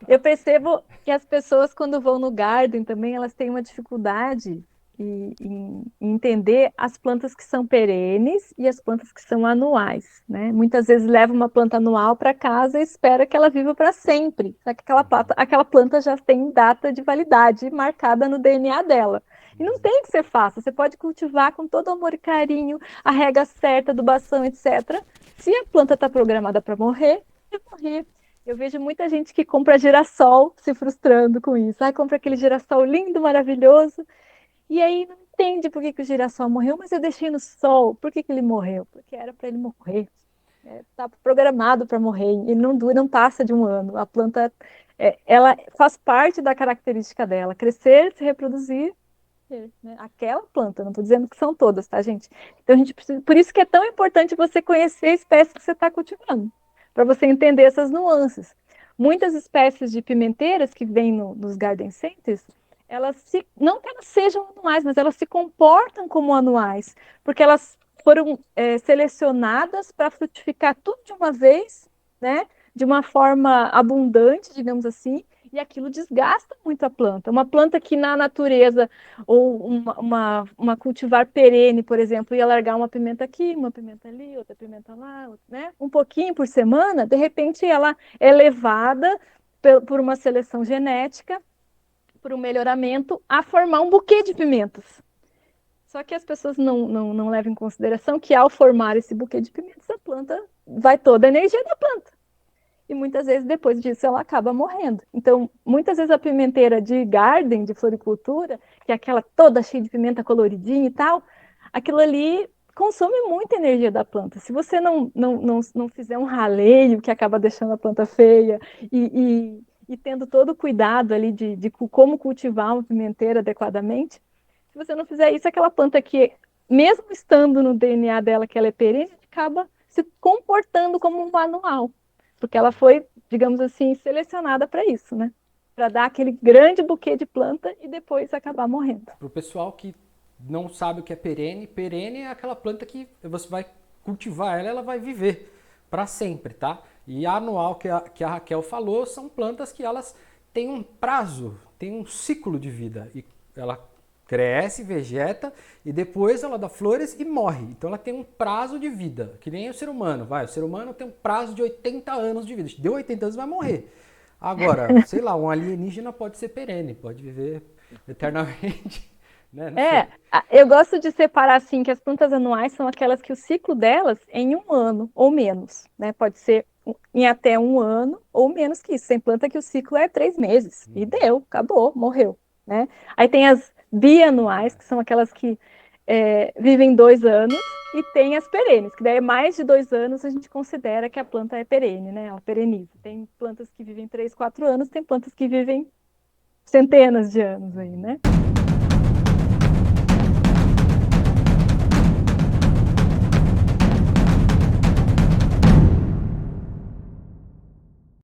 Eu percebo que as pessoas, quando vão no garden também, elas têm uma dificuldade em entender as plantas que são perenes e as plantas que são anuais, né? Muitas vezes leva uma planta anual para casa e espera que ela viva para sempre. Só que aquela planta já tem data de validade marcada no DNA dela. E não tem que ser fácil. Você pode cultivar com todo amor e carinho, a rega certa, adubação, etc. Se a planta está programada para morrer, vai morrer. Eu vejo muita gente que compra girassol se frustrando com isso. Ai, compra aquele girassol lindo, maravilhoso, e aí não entende por que, que o girassol morreu, mas eu deixei no sol. Por que, que ele morreu? Porque era para ele morrer. Está programado para morrer. Ele não dura, não passa de um ano. A planta, ela faz parte da característica dela, crescer, se reproduzir, né? Aquela planta, não estou dizendo que são todas, tá, gente? Então a gente precisa, por isso que é tão importante você conhecer a espécie que você está cultivando, para você entender essas nuances. Muitas espécies de pimenteiras que vêm nos garden centers, não que elas sejam anuais, mas elas se comportam como anuais, porque elas foram selecionadas para frutificar tudo de uma vez, né? De uma forma abundante, digamos assim, e aquilo desgasta muito a planta. Uma planta que na natureza ou uma cultivar perene, por exemplo, ia largar uma pimenta aqui, uma pimenta ali, outra pimenta lá, né? Um pouquinho por semana, de repente ela é levada por uma seleção genética, por um melhoramento, a formar um buquê de pimentas. Só que as pessoas não levam em consideração que ao formar esse buquê de pimentas, a planta vai toda a energia da planta. E muitas vezes depois disso ela acaba morrendo. Então, muitas vezes a pimenteira de garden, de floricultura, que é aquela toda cheia de pimenta coloridinha e tal, aquilo ali consome muita energia da planta. Se você não fizer um raleio que acaba deixando a planta feia e tendo todo o cuidado ali de como cultivar uma pimenteira adequadamente, se você não fizer isso, aquela planta que, mesmo estando no DNA dela que ela é perene, acaba se comportando como um anual, porque ela foi, digamos assim, selecionada para isso, né? Para dar aquele grande buquê de planta e depois acabar morrendo. Para o pessoal que não sabe o que é perene, perene é aquela planta que você vai cultivar ela, ela vai viver para sempre, tá? E a anual que a Raquel falou são plantas que elas têm um prazo, têm um ciclo de vida. E ela cresce, vegeta e depois ela dá flores e morre. Então ela tem um prazo de vida, que nem o ser humano, vai. O ser humano tem um prazo de 80 anos de vida. Deu 80 anos vai morrer. Agora, sei lá, um alienígena pode ser perene, pode viver eternamente, né? Não sei. Eu gosto de separar assim que as plantas anuais são aquelas que o ciclo delas é em um ano ou menos, né? Pode ser em até um ano ou menos que isso. Tem planta que o ciclo é 3 meses e deu, acabou, morreu, né? Aí tem as bianuais, que são aquelas que vivem 2 anos, e tem as perenes, que daí é mais de 2 anos a gente considera que a planta é perene, né? Ela pereniza. Tem plantas que vivem 3, 4 anos, tem plantas que vivem centenas de anos aí, né?